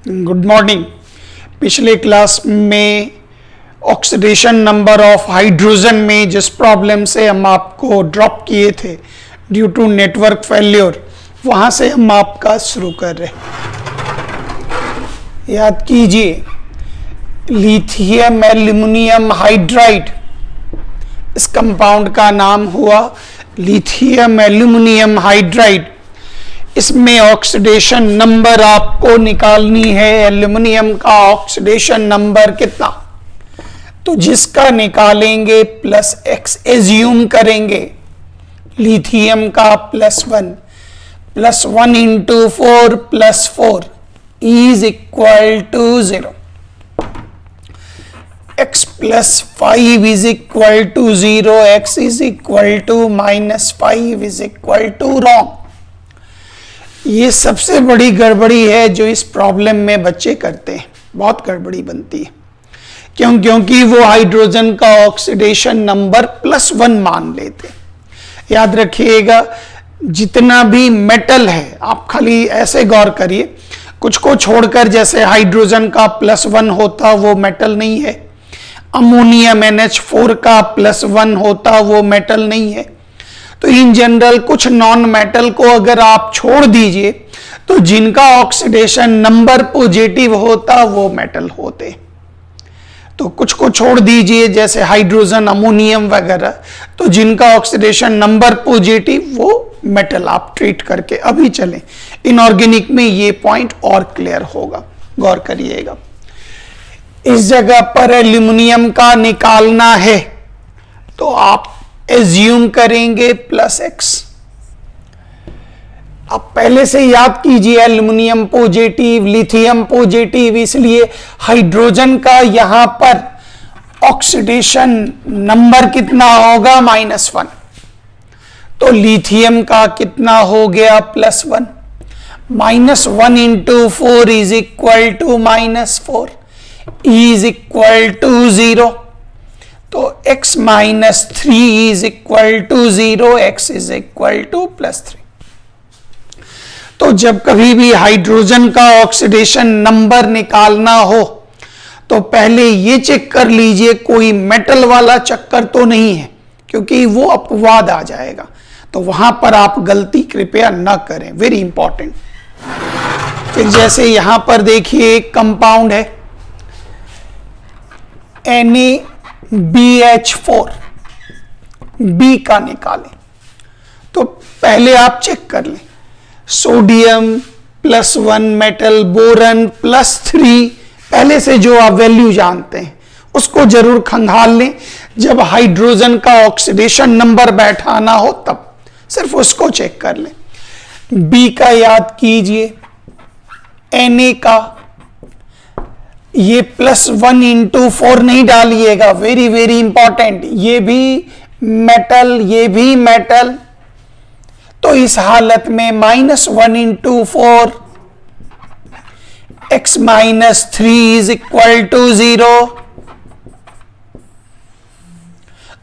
Good morning. पिछले class में oxidation number of hydrogen में जिस प्रॉब्लम से हम आपको ड्रॉप किए थे ड्यू टू नेटवर्क फेल्योर, वहां से हम आपका शुरू कर रहे हैं। याद कीजिए, लिथियम एल्यूमिनियम हाइड्राइड, इस कंपाउंड का नाम हुआ लिथियम एल्यूमिनियम हाइड्राइड। इसमें ऑक्सीडेशन नंबर आपको निकालनी है। एल्यूमिनियम का ऑक्सीडेशन नंबर कितना, तो जिसका निकालेंगे प्लस एक्स एज्यूम करेंगे। लिथियम का +1 into 4 + 4 is equal to 0। x + 5 is equal to 0, x is equal to -5 is equal to wrong. ये सबसे बड़ी गड़बड़ी है जो इस प्रॉब्लम में बच्चे करते हैं, बहुत गड़बड़ी बनती है। क्योंकि वो हाइड्रोजन का ऑक्सीडेशन नंबर +1 मान लेते। याद रखिएगा, जितना भी मेटल है, आप खाली ऐसे गौर करिए, कुछ को छोड़कर, जैसे हाइड्रोजन का +1 होता वो मेटल नहीं है, अमोनियम NH4 का +1 होता वो मेटल नहीं है। तो इन जनरल कुछ नॉन मेटल को अगर आप छोड़ दीजिए तो जिनका ऑक्सीडेशन नंबर पॉजिटिव होता वो मेटल होते। तो कुछ को छोड़ दीजिए, जैसे हाइड्रोजन, अमोनियम वगैरह, तो जिनका ऑक्सीडेशन नंबर पॉजिटिव वो मेटल आप ट्रीट करके अभी चलें। इनऑर्गेनिक में ये पॉइंट और क्लियर होगा, गौर करिएगा। इस जगह पर एल्यूमिनियम का निकालना है तो आप एज्यूम करेंगे +x। अब पहले से याद कीजिए, एल्यूमिनियम पॉजिटिव, लिथियम पॉजिटिव, इसलिए हाइड्रोजन का यहां पर ऑक्सीडेशन नंबर कितना होगा, -1। तो लिथियम का कितना हो गया, +1। -1 into 4 is equal to -4, is equal to 0। तो x - 3 is equal to 0, x is equal to +3। तो जब कभी भी हाइड्रोजन का ऑक्सीडेशन नंबर निकालना हो तो पहले ये चेक कर लीजिए कोई मेटल वाला चक्कर तो नहीं है, क्योंकि वो अपवाद आ जाएगा। तो वहां पर आप गलती कृपया न करें, वेरी इंपॉर्टेंट। फिर जैसे यहां पर देखिए एक कंपाउंड है NaBH4, B का निकालें। तो पहले आप चेक कर लें, सोडियम +1 मेटल, बोरन +3, पहले से जो आप वैल्यू जानते हैं उसको जरूर खंगाल लें। जब हाइड्रोजन का ऑक्सीडेशन नंबर बैठाना हो तब सिर्फ उसको चेक कर लें। B का याद कीजिए, Na का ये +1 इंटू 4 नहीं डालिएगा, वेरी वेरी इंपॉर्टेंट। ये भी मेटल, ये भी मेटल, तो इस हालत में -1 into 4, x - 3 is equal to 0।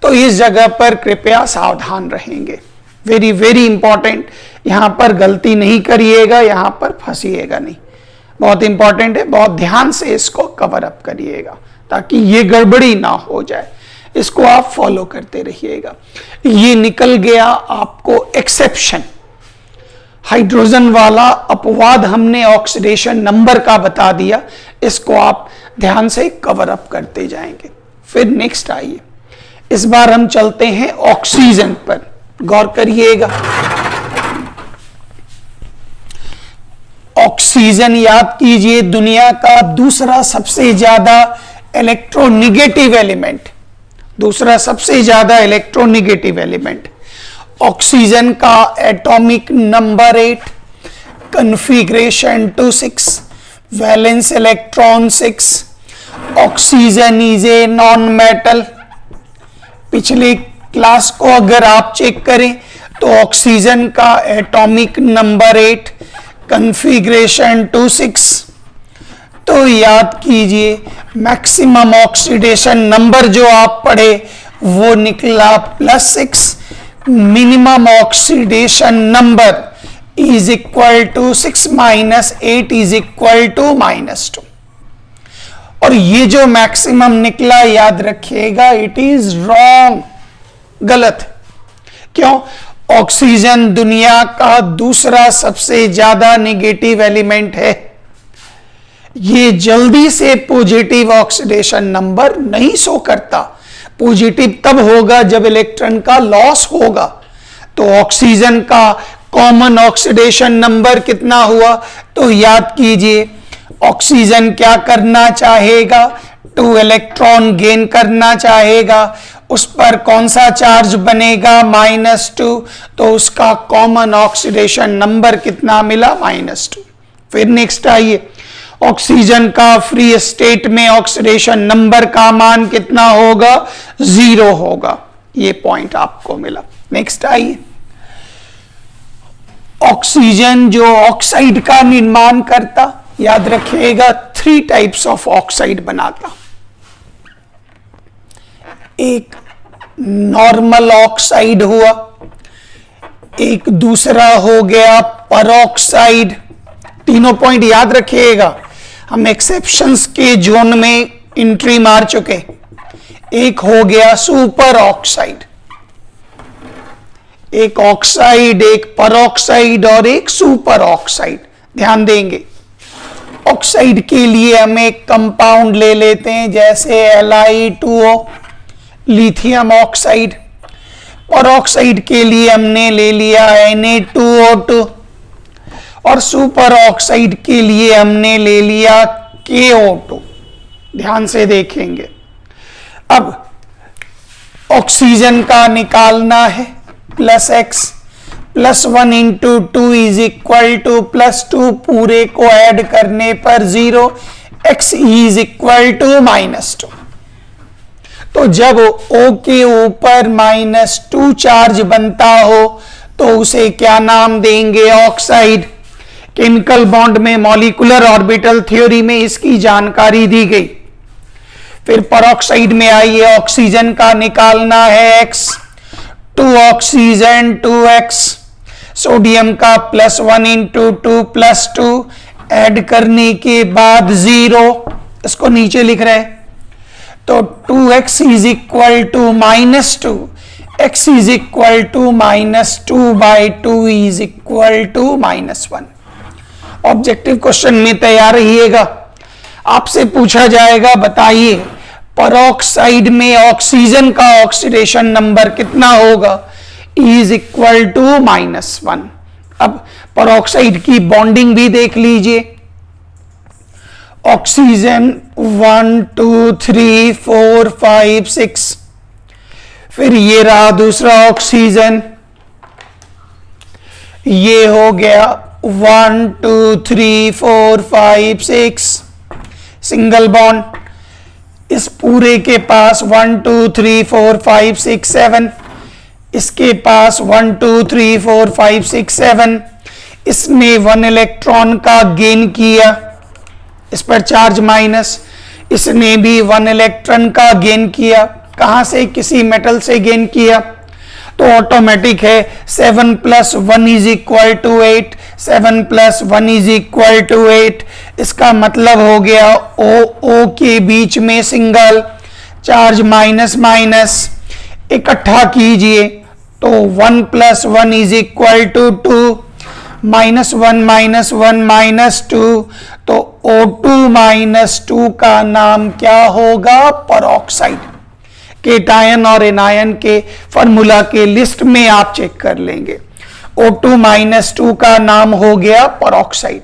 तो इस जगह पर कृपया सावधान रहेंगे, वेरी वेरी इंपॉर्टेंट। यहां पर गलती नहीं करिएगा, यहां पर फंसिएगा नहीं, बहुत इंपॉर्टेंट है। बहुत ध्यान से इसको कवर अप करिएगा ताकि ये गड़बड़ी ना हो जाए। इसको आप फॉलो करते रहिएगा। ये निकल गया आपको एक्सेप्शन, हाइड्रोजन वाला अपवाद हमने ऑक्सीडेशन नंबर का बता दिया। इसको आप ध्यान से कवर अप करते जाएंगे। फिर नेक्स्ट आइए, इस बार हम चलते हैं ऑक्सीजन पर, गौर करिएगा। ऑक्सीजन याद कीजिए, दुनिया का दूसरा सबसे ज्यादा इलेक्ट्रोनिगेटिव एलिमेंट, दूसरा सबसे ज्यादा इलेक्ट्रोनिगेटिव एलिमेंट। ऑक्सीजन का atomic number 8, configuration 2s6, valence electron 6। Oxygen is a non metal. पिछले क्लास को अगर आप चेक करें तो ऑक्सीजन का एटॉमिक नंबर 8, कन्फिग्रेशन 2s6। तो याद कीजिए, मैक्सिमम ऑक्सीडेशन नंबर जो आप पढ़े वो निकला +6, minimum oxidation number is equal to 6 minus 8 is equal to -2। और ये जो मैक्सिमम निकला याद रखिएगा इट इज रॉन्ग, गलत। क्यों? ऑक्सीजन दुनिया का दूसरा सबसे ज्यादा नेगेटिव एलिमेंट है। ये जल्दी से पॉजिटिव ऑक्सीडेशन नंबर नहीं शो करता। पॉजिटिव तब होगा जब इलेक्ट्रॉन का लॉस होगा। तो ऑक्सीजन का कॉमन ऑक्सीडेशन नंबर कितना हुआ? तो याद कीजिए, ऑक्सीजन क्या करना चाहेगा? 2 इलेक्ट्रॉन गेन करना चाहेगा। उस पर कौन सा चार्ज बनेगा? -2। तो उसका कॉमन ऑक्सीडेशन नंबर कितना मिला? -2। फिर नेक्स्ट आइए, ऑक्सीजन का फ्री स्टेट में ऑक्सीडेशन नंबर का मान कितना होगा? 0 होगा। ये पॉइंट आपको मिला। नेक्स्ट आइए, ऑक्सीजन जो ऑक्साइड का निर्माण करता, याद रखिएगा 3 टाइप्स ऑफ ऑक्साइड बनाता। एक नॉर्मल ऑक्साइड हुआ, एक दूसरा हो गया परऑक्साइड। तीनों पॉइंट याद रखिएगा, हम एक्सेप्शंस के जोन में एंट्री मार चुके। एक हो गया सुपर ऑक्साइड, एक ऑक्साइड, एक परऑक्साइड और एक सुपर ऑक्साइड। ध्यान देंगे, ऑक्साइड के लिए हम एक कंपाउंड ले लेते हैं जैसे Li2O, लिथियम ऑक्साइड। परऑक्साइड के लिए हमने ले लिया Na2O2 और सुपर ऑक्साइड के लिए हमने ले लिया KO2। ध्यान से देखेंगे। अब ऑक्सीजन का निकालना है, +x +1 into 2 is equal to +2, पूरे को ऐड करने पर 0, x इज इक्वल टू -2। तो जब O के ऊपर -2 चार्ज बनता हो तो उसे क्या नाम देंगे? ऑक्साइड। केमिकल बॉन्ड में मॉलिक्यूलर ऑर्बिटल थ्योरी में इसकी जानकारी दी गई। फिर परऑक्साइड में आइए, ऑक्सीजन का निकालना है x, 2 ऑक्सीजन 2x, सोडियम का +1 इंटू 2 +2, ऐड करने के बाद 0, इसको नीचे लिख रहे हैं। तो 2x is equal to -2, x is equal to -2/2 is equal to -1। Objective question में तैयार रहिएगा। आपसे पूछा जाएगा, बताइए परऑक्साइड में ऑक्सीजन का ऑक्सीडेशन नंबर कितना होगा? Is equal to -1। अब परऑक्साइड की बॉन्डिंग भी देख लीजिए। ऑक्सीजन 1 2 3 4 5 6, फिर ये रहा दूसरा ऑक्सीजन, ये हो गया 1 2 3 4 5 6, सिंगल बॉन्ड। इस पूरे के पास 1 2 3 4 5 6 7, इसके पास 1 2 3 4 5 6 7। इसने 1 इलेक्ट्रॉन का गेन किया, इस पर चार्ज माइनस। इसने भी 1 इलेक्ट्रॉन का गेन किया। कहां से? किसी मेटल से गेन किया। तो ऑटोमेटिक है 7 + 1 is equal to 8, 7 + 1 is equal to 8। इसका मतलब हो गया O के बीच में सिंगल चार्ज माइनस इकट्ठा कीजिए तो 1 + 1 इज इक्वल टू 2, -1 -1 -2, तो O2 - 2 का नाम क्या होगा? परऑक्साइड। केटायन और एनायन के फॉर्मूला के लिस्ट में आप चेक कर लेंगे। O2 - 2 का नाम हो गया परऑक्साइड।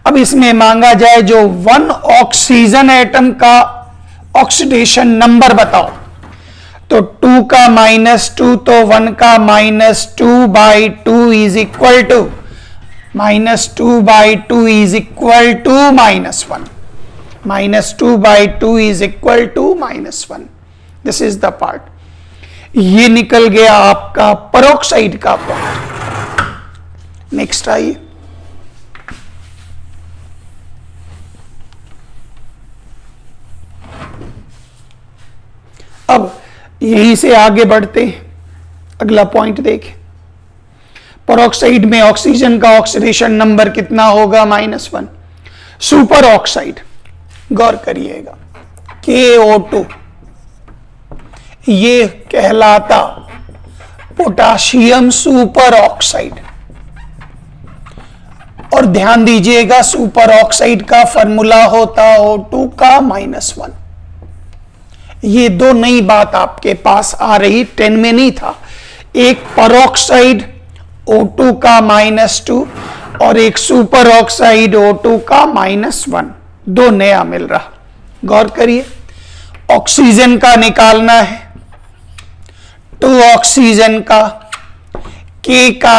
अब इसमें मांगा जाए जो 1 ऑक्सीजन एटम का ऑक्सीडेशन नंबर बताओ। तो 2 का -2, तो 1 का -2/2 is equal to -2/2 is equal to -1, -2/2 is equal to -1। This is the part. ये निकल गया आपका परऑक्साइड का पॉइंट। नेक्स्ट आइए, अब यहीं से आगे बढ़ते हैं। अगला पॉइंट देखें, परऑक्साइड में ऑक्सीजन का ऑक्सीडेशन नंबर कितना होगा? -1। सुपर ऑक्साइड, गौर करिएगा, KO2, ये कहलाता पोटाशियम सुपर ऑक्साइड। और ध्यान दीजिएगा सुपर ऑक्साइड का फॉर्मूला होता O2 का -1। ये दो नई बात आपके पास आ रही, 10 में नहीं था। एक परऑक्साइड O2 का -2 और एक सुपर ऑक्साइड O2 का -1, दो नया मिल रहा। गौर करिए, ऑक्सीजन का निकालना है, 2 ऑक्सीजन का K का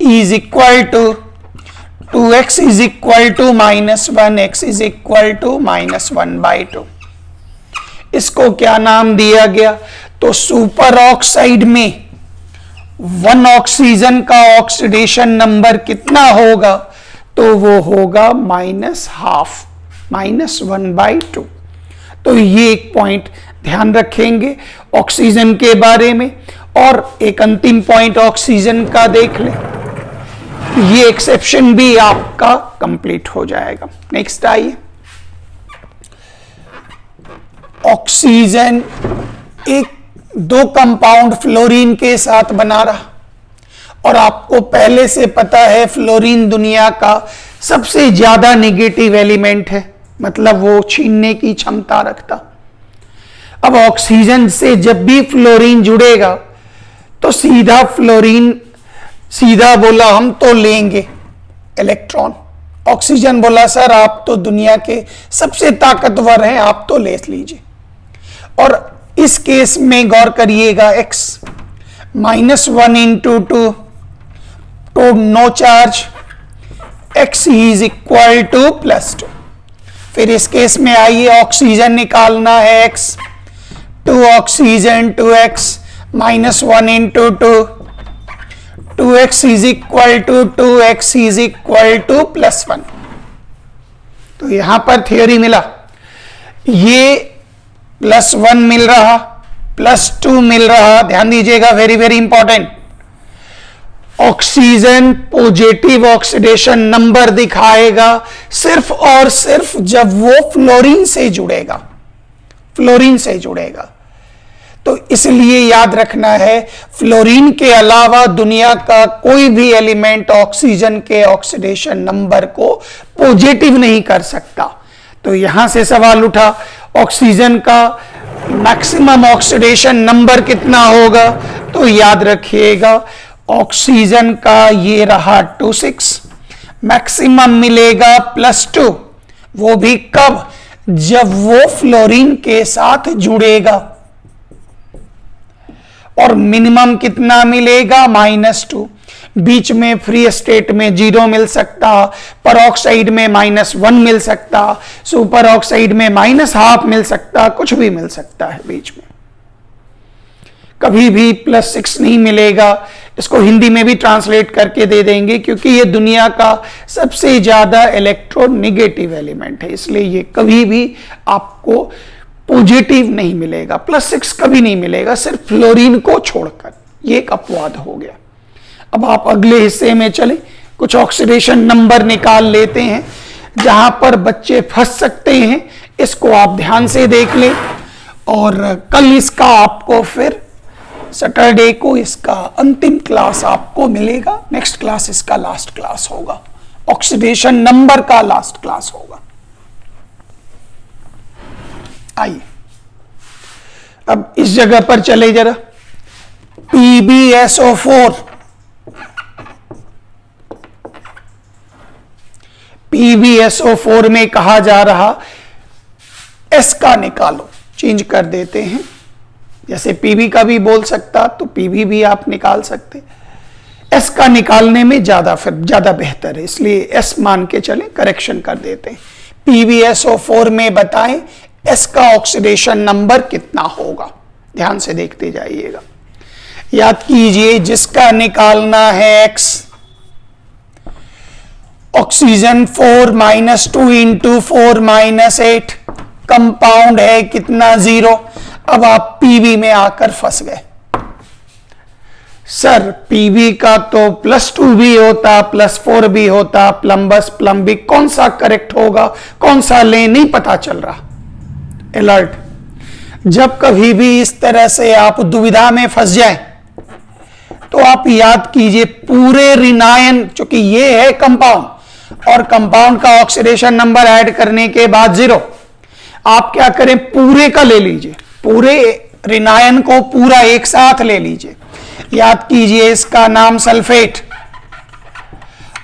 is equal to 2x is equal to -1, x is equal to -1/2। इसको क्या नाम दिया गया? तो सुपर ऑक्साइड में 1 ऑक्सीजन का ऑक्सीडेशन नंबर कितना होगा? तो वो होगा -12, -1/2। तो ये एक पॉइंट ध्यान रखेंगे ऑक्सीजन के बारे में। और एक अंतिम पॉइंट ऑक्सीजन का देख लें, ये एक्सेप्शन भी आपका कंप्लीट हो जाएगा। नेक्स्ट आइए, ऑक्सीजन एक 2 कंपाउंड फ्लोरीन के साथ बना रहा, और आपको पहले से पता है फ्लोरीन दुनिया का सबसे ज्यादा नेगेटिव एलिमेंट है, मतलब वो छीनने की क्षमता रखता। अब ऑक्सीजन से जब भी फ्लोरीन जुड़ेगा तो सीधा बोला हम तो लेंगे इलेक्ट्रॉन। ऑक्सीजन बोला सर आप तो दुनिया के सबसे ताकतवर हैं, आप तो ले लीजिए। और इस केस में गौर करिएगा, x -1 इंटू 2 तो no charge, x is equal to +2। फिर इस केस में आइए, ऑक्सीजन निकालना है, x 2 oxygen 2x -1 into 2x is equal to 2x is equal to +1। तो यहां पर थियोरी मिला, ये +1 मिल रहा, +2 मिल रहा। ध्यान दीजिएगा, very very important. Oxygen positive oxidation number दिखाएगा सिर्फ और सिर्फ जब वो फ्लोरीन से जुड़ेगा, फ्लोरीन से जुड़ेगा। तो इसलिए याद रखना है, फ्लोरीन के अलावा दुनिया का कोई भी एलिमेंट ऑक्सीजन के ऑक्सीडेशन नंबर को पॉजिटिव नहीं कर सकता। तो यहां से सवाल उठा, ऑक्सीजन का मैक्सिमम ऑक्सीडेशन नंबर कितना होगा? तो याद रखिएगा, ऑक्सीजन का ये रहा 26, मैक्सिमम मिलेगा +2। वो भी कब? जब वो फ्लोरीन के साथ जुड़ेगा। और मिनिमम कितना मिलेगा? -2। बीच में फ्री स्टेट में 0 मिल सकता, परऑक्साइड में -1 मिल सकता, सुपर ऑक्साइड में -1/2 मिल सकता, कुछ भी मिल सकता है बीच में, कभी भी +6 नहीं मिलेगा। इसको हिंदी में भी ट्रांसलेट करके दे देंगे, क्योंकि ये दुनिया का सबसे ज्यादा इलेक्ट्रोनेगेटिव एलिमेंट है, इसलिए ये कभी भी आपको पॉजिटिव नहीं मिलेगा, +6 कभी नहीं मिलेगा, सिर्फ फ्लोरीन को छोड़कर। ये एक अपवाद हो गया। अब आप अगले हिस्से में चले, कुछ ऑक्सीडेशन नंबर निकाल लेते हैं जहां पर बच्चे फंस सकते हैं। इसको आप ध्यान से देख लें, और कल इसका आपको फिर सैटरडे को इसका अंतिम क्लास आपको मिलेगा। नेक्स्ट क्लास इसका लास्ट क्लास होगा, ऑक्सीडेशन नंबर का लास्ट क्लास होगा। आइए अब इस जगह पर चले जरा, PbSO4, PbSO4 में कहा जा रहा S का निकालो, चेंज कर देते हैं, जैसे Pb का भी बोल सकता तो Pb भी आप निकाल सकते। S का निकालने में ज्यादा बेहतर है, इसलिए S मान के चलें, करेक्शन कर देते हैं। PbSO4 में बताएं S का ऑक्सीडेशन नंबर कितना होगा? ध्यान से देखते जाइएगा, याद कीजिए, जिसका निकालना है X, ऑक्सीजन 4 - 2 इंटू 4 - 8, कंपाउंड है कितना? 0। अब आप Pb में आकर फंस गए। सर पीबी का तो +2 भी होता, +4 भी होता, प्लम्बस प्लम्बी, कौन सा करेक्ट होगा, कौन सा ले, नहीं पता चल रहा। अलर्ट, जब कभी भी इस तरह से आप दुविधा में फंस जाए तो आप याद कीजिए पूरे रिनायन, चूंकि ये है कंपाउंड और कंपाउंड का ऑक्सीडेशन नंबर ऐड करने के बाद 0, आप क्या करें, पूरे का ले लीजिए, पूरे रिनायन को पूरा एक साथ ले लीजिए। याद कीजिए इसका नाम सल्फेट,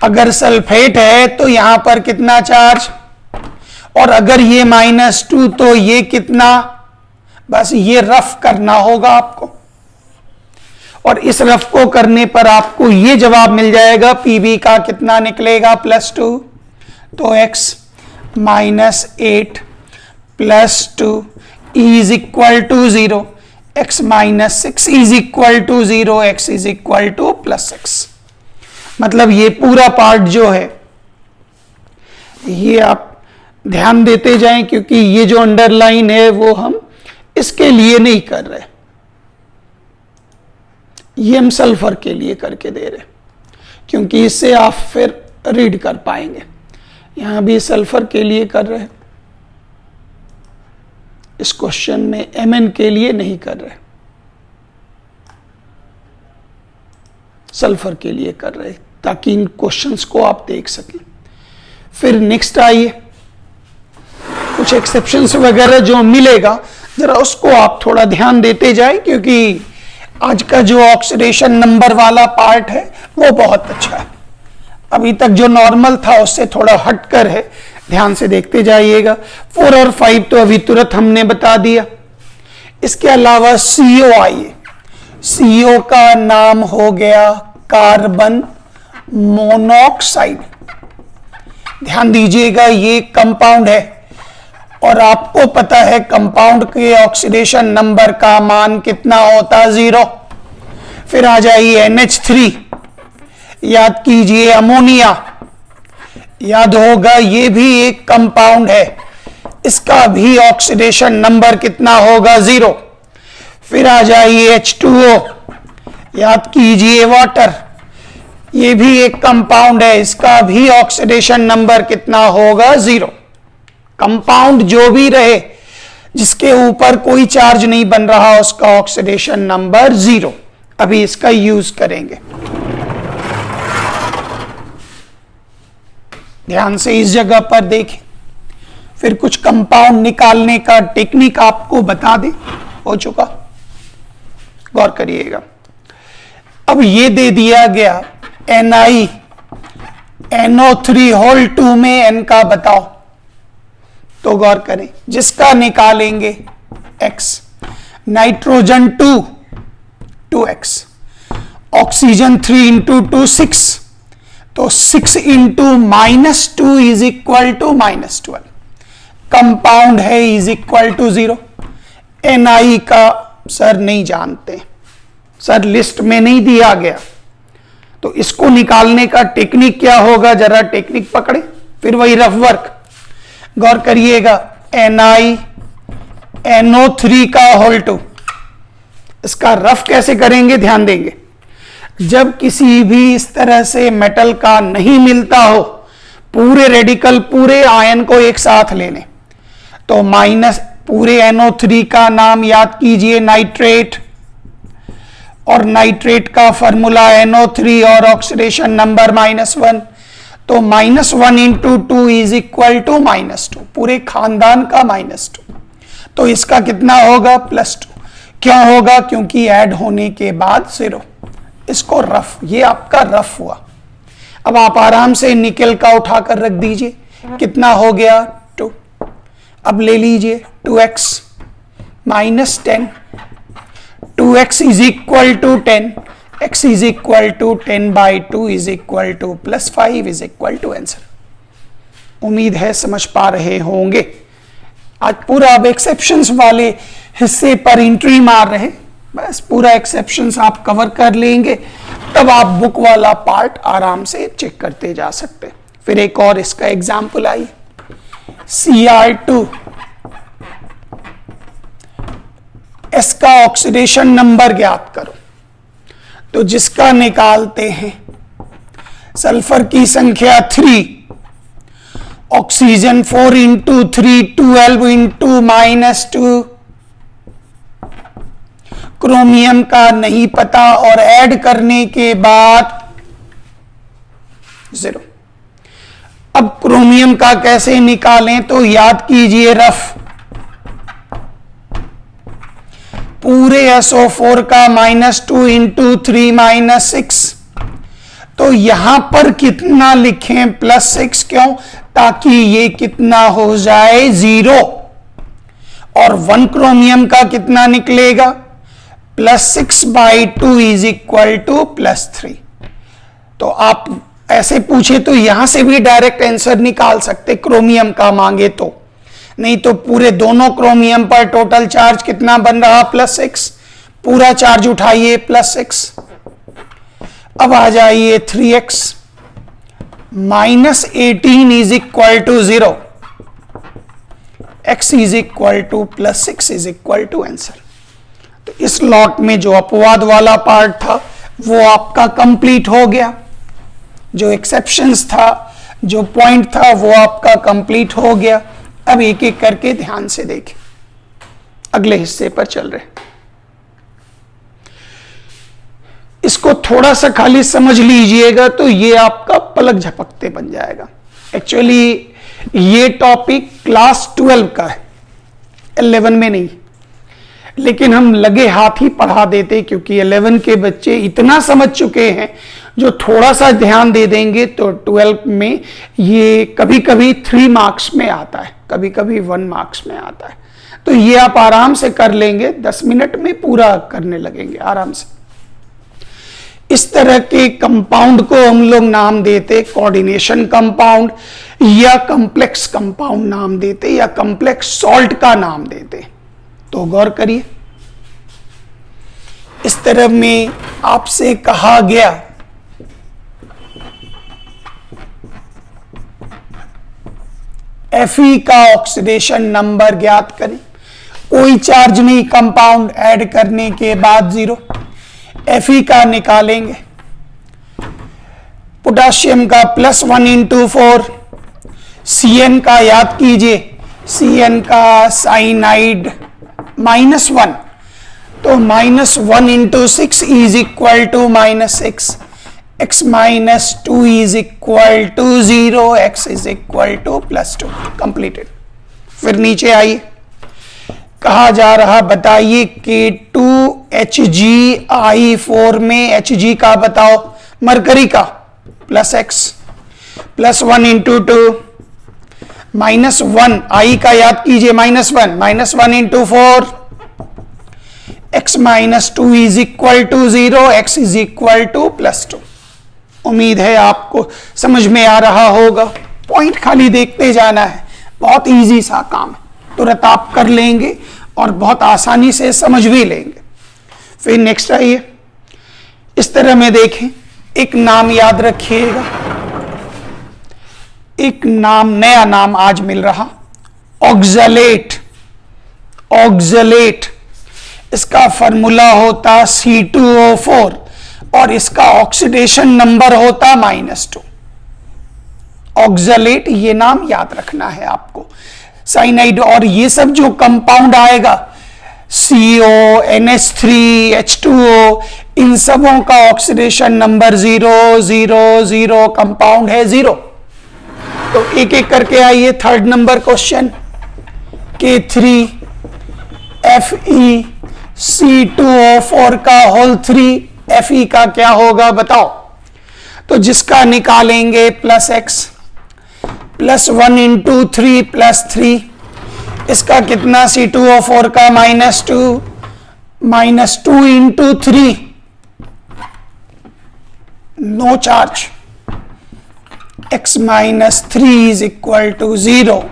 अगर सल्फेट है तो यहां पर कितना चार्ज, और अगर ये -2 तो ये कितना, बस ये रफ करना होगा आपको, और इस रफ को करने पर आपको ये जवाब मिल जाएगा। पीबी का कितना निकलेगा, +2, तो x -8 +2 is equal to 0, x -6 is equal to 0, x is equal to +6। मतलब ये पूरा पार्ट जो है ये आप ध्यान देते जाएं, क्योंकि ये जो अंडरलाइन है वो हम इसके लिए नहीं कर रहे, ये हम सल्फर के लिए करके दे रहे, क्योंकि इससे आप फिर रीड कर पाएंगे। यहां भी सल्फर के लिए कर रहे, इस क्वेश्चन में Mn के लिए नहीं कर रहे, सल्फर के लिए कर रहे, ताकि इन क्वेश्चंस को आप देख सकें। फिर नेक्स्ट आइए, कुछ एक्सेप्शंस वगैरह जो मिलेगा जरा उसको आप थोड़ा ध्यान देते जाएं, क्योंकि आज का जो ऑक्सीडेशन नंबर वाला पार्ट है वो बहुत अच्छा है। अभी तक जो नॉर्मल था उससे थोड़ा हटकर है, ध्यान से देखते जाइएगा। 4 और 5 तो अभी तुरंत हमने बता दिया। इसके अलावा CO आइए, CO का नाम हो गया कार्बन मोनोऑक्साइड। ध्यान दीजिएगा ये कंपाउंड है और आपको पता है कंपाउंड के ऑक्सीडेशन नंबर का मान कितना होता, 0। फिर आ जाइए NH3, याद कीजिए अमोनिया, याद होगा ये भी एक कंपाउंड है, इसका भी ऑक्सीडेशन नंबर कितना होगा, 0। फिर आ जाइए H2O, याद कीजिए वाटर, ये भी एक कंपाउंड है, इसका भी ऑक्सीडेशन नंबर कितना होगा, 0। कंपाउंड जो भी रहे जिसके ऊपर कोई चार्ज नहीं बन रहा उसका ऑक्सीडेशन नंबर 0। अभी इसका यूज करेंगे, ध्यान से इस जगह पर देखें। फिर कुछ कंपाउंड निकालने का टेक्निक आपको बता दे, हो चुका, गौर करिएगा। अब ये दे दिया गया NiNO3 में n का बताओ, तो गौर करें, जिसका निकालेंगे x, nitrogen 2x, oxygen 3 into 2 6, तो 6 into -2 is equal to -12, compound है इज इक्वल टू 0। Ni का सर नहीं जानते, सर लिस्ट में नहीं दिया गया, तो इसको निकालने का टेक्निक क्या होगा, जरा टेक्निक पकड़े, फिर वही रफ वर्क, गौर करिएगा। NiNO3 का होल 2, इसका रफ कैसे करेंगे, ध्यान देंगे। जब किसी भी इस तरह से मेटल का नहीं मिलता हो, पूरे रेडिकल पूरे आयन को एक साथ ले लें, तो माइनस पूरे NO3 का नाम याद कीजिए नाइट्रेट, और नाइट्रेट का फॉर्मूला NO3 और ऑक्सीडेशन नंबर -1, तो -1 इंटू 2 इज इक्वल टू -2, पूरे खानदान का -2, तो इसका कितना होगा, +2। क्यों होगा, क्योंकि ऐड होने के बाद 0। इसको रफ, ये आपका रफ हुआ। अब आप आराम से निकल का उठाकर रख दीजिए, कितना हो गया, 2। अब ले लीजिए 2x -10, 2x is equal to 10, x is equal to 10/2 is equal to +5 is equal to answer. उम्मीद है समझ पा रहे होंगे। आज पूरा अब एक्सेप्शंस वाले हिस्से पर एंट्री मार रहे, बस पूरा एक्सेप्शंस आप कवर कर लेंगे, तब आप बुक वाला पार्ट आराम से चेक करते जा सकते। फिर एक और इसका एग्जाम्पल आइए, Cr2, इसका ऑक्सीडेशन नंबर ज्ञात करो। तो जिसका निकालते हैं, सल्फर की संख्या 3, ऑक्सीजन 4 इंटू 3 12 इंटू -2, क्रोमियम का नहीं पता और ऐड करने के बाद 0। अब क्रोमियम का कैसे निकालें, तो याद कीजिए रफ, पूरे SO4 का -2 इंटू 3 -6, तो यहां पर कितना लिखें +6, क्यों, ताकि ये कितना हो जाए 0, और 1 क्रोमियम का कितना निकलेगा +6/2 इज इक्वल टू +3। तो आप ऐसे पूछे तो यहां से भी डायरेक्ट आंसर निकाल सकते, क्रोमियम का मांगे तो, नहीं तो पूरे दोनों क्रोमियम पर टोटल चार्ज कितना बन रहा +6, पूरा चार्ज उठाइए +6। अब आ जाइए 3x -18 is equal to 0, x is equal to +6 is equal to answer. तो इस लॉट में जो अपवाद वाला पार्ट था वो आपका कंप्लीट हो गया, जो एक्सेप्शंस था, जो पॉइंट था वो आपका कंप्लीट हो गया। अब एक एक करके ध्यान से देखें, अगले हिस्से पर चल रहे। इसको थोड़ा सा खाली समझ लीजिएगा तो ये आपका पलक झपकते बन जाएगा। एक्चुअली ये टॉपिक क्लास 12 का है, 11 में नहीं, लेकिन हम लगे हाथ ही पढ़ा देते क्योंकि 11 के बच्चे इतना समझ चुके हैं, जो थोड़ा सा ध्यान दे देंगे तो 12 में ये कभी कभी 3 मार्क्स में आता है, कभी कभी 1 मार्क्स में आता है। तो ये आप आराम से कर लेंगे, 10 मिनट में पूरा करने लगेंगे आराम से। इस तरह के कंपाउंड को हम लोग नाम देते कोऑर्डिनेशन कंपाउंड, या कॉम्प्लेक्स कंपाउंड नाम देते, या कॉम्प्लेक्स सॉल्ट का नाम देते। तो गौर करिए, इस तरह में आपसे कहा गया Fe का ऑक्सीडेशन नंबर ज्ञात करें, कोई चार्ज नहीं, कंपाउंड ऐड करने के बाद 0, Fe का निकालेंगे, पोटाशियम का +1 इंटू 4, Cn का याद कीजिए, Cn का साइनाइड -1, तो -1 into 6 is equal to -6, x -2 is equal to 0, x is equal to +2, completed. फिर नीचे आइए, कहा जा रहा बताइए K2HgI4 में Hg का बताओ, मरकरी का +x, +1 इंटू 2, -1, I का याद कीजिए -1 into 4, x -2 is equal to 0, x is equal to +2। उम्मीद है आपको समझ में आ रहा होगा। पॉइंट खाली देखते जाना है, बहुत इजी सा काम है, तुरंत आप कर लेंगे और बहुत आसानी से समझ भी लेंगे। फिर नेक्स्ट आइए, इस तरह में देखें, एक नाम याद रखिएगा, एक नाम, नया नाम आज मिल रहा, ऑक्सलेट। ऑक्सलेट, इसका फॉर्मूला होता C2O4 और इसका ऑक्सीडेशन नंबर होता -2। ऑक्सलेट, ये नाम याद रखना है आपको। साइनाइड और ये सब जो कंपाउंड आएगा, CO, NH3, H2O, इन सबों का ऑक्सीडेशन नंबर 0 0 0, कंपाउंड है 0। तो एक एक करके आइए, थर्ड नंबर क्वेश्चन, K3FeC2O4 का होल 3, Fe का क्या होगा बताओ। तो जिसका निकालेंगे +x, +1 इंटू 3 +3, इसका कितना C2O4 का -2, -2 into 3, no charge, x -3 is equal to 0।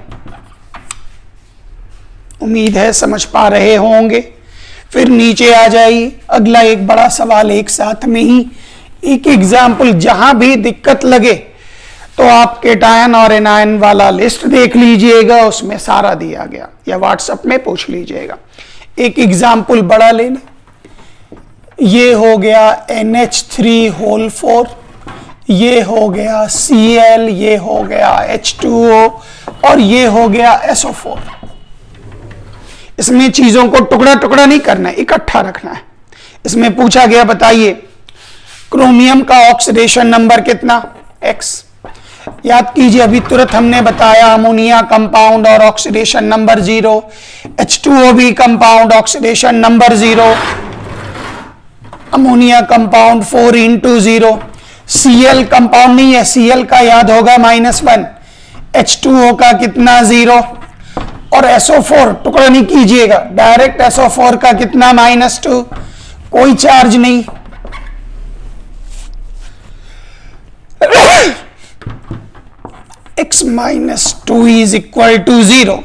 उम्मीद है समझ पा रहे होंगे। फिर नीचे आ जाइए, अगला एक बड़ा सवाल एक साथ में ही, एक एग्जाम्पल, जहां भी दिक्कत लगे तो आप केटायन और एनायन वाला लिस्ट देख लीजिएगा, उसमें सारा दिया गया, या व्हाट्सएप में पूछ लीजिएगा। एक एग्जाम्पल बड़ा लेना, ये हो गया NH3 होल 4, ये हो गया Cl, ये हो गया H2O और ये हो गया SO4। इसमें चीजों को टुकड़ा टुकड़ा नहीं करना है, इकट्ठा रखना है। इसमें पूछा गया बताइए क्रोमियम का ऑक्सीडेशन नंबर कितना, X। याद कीजिए अभी तुरंत हमने बताया अमोनिया कंपाउंड और ऑक्सीडेशन नंबर 0, H2O भी compound oxidation number 0, ammonia compound 4 into 0, Cl compound नहीं है, Cl का याद होगा -1, H2O का कितना 0 और SO4 टुकड़ा नहीं कीजिएगा, डायरेक्ट SO4 का कितना -2, कोई चार्ज नहीं। x -2 is equal to 0,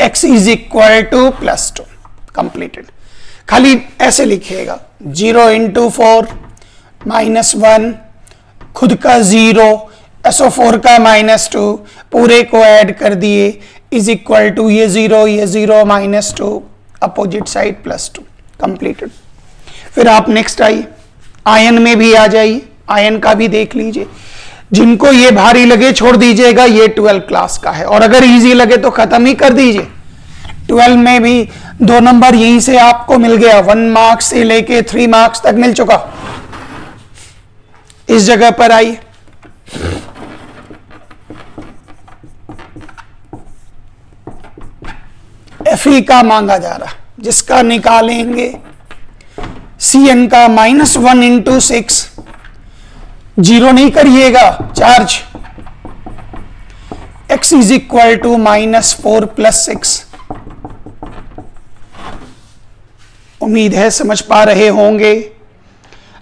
x is equal to +2, completed. खाली ऐसे लिखिएगा 0 into 4 -1, खुद का 0, SO4 का -2, पूरे को ऐड कर दिए इज इक्वल टू ये 0 -2, अपोजिट साइड +2, कंप्लीटेड। फिर आप नेक्स्ट आइए, आयन में भी आ जाइए, आयन का भी देख लीजिए। जिनको ये भारी लगे छोड़ दीजिएगा, ये 12 क्लास का है, और अगर इजी लगे तो खत्म ही कर दीजिए। 12 में भी 2 नंबर यहीं से आपको मिल गया, 1 मार्क्स से लेके 3 मार्क्स तक मिल चुका। इस जगह पर आइए, Fe का मांगा जा रहा, जिसका निकालेंगे Cn का -1 into 6, 0 नहीं करिएगा charge, x is equal to -4 + 6। उम्मीद है समझ पा रहे होंगे।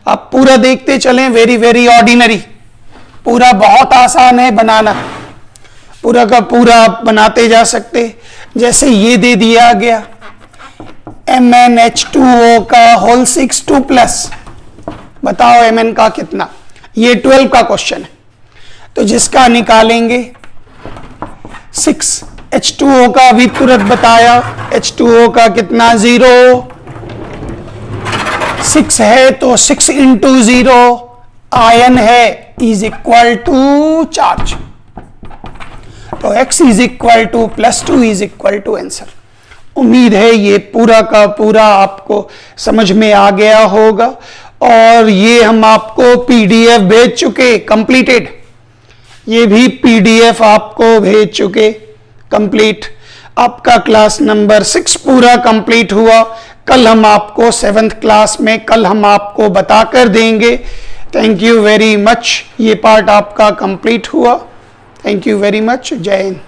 आप पूरा देखते चलें, वेरी वेरी ऑर्डिनरी, पूरा बहुत आसान है बनाना, पूरा का पूरा आप बनाते जा सकते। जैसे ये दे दिया गया MnH2O का होल 6 2+, बताओ Mn का कितना, ये 12 का क्वेश्चन है, तो जिसका निकालेंगे 6, H2O का भी तुरंत बताया, H2O का कितना 0, 6 है तो 6 into 0 आयन है इज इक्वल टू चार्ज, तो x is equal to +2 is equal to answer. उम्मीद है ये पूरा का पूरा आपको समझ में आ गया होगा, और ये हम आपको PDF भेज चुके, कंप्लीटेड, ये भी PDF आपको भेज चुके, कंप्लीट। आपका क्लास नंबर 6 पूरा कंप्लीट हुआ। कल हम आपको 7th क्लास में कल हम आपको बता कर देंगे। थैंक यू वेरी मच, ये पार्ट आपका कंप्लीट हुआ। थैंक यू वेरी मच, जय हिंद।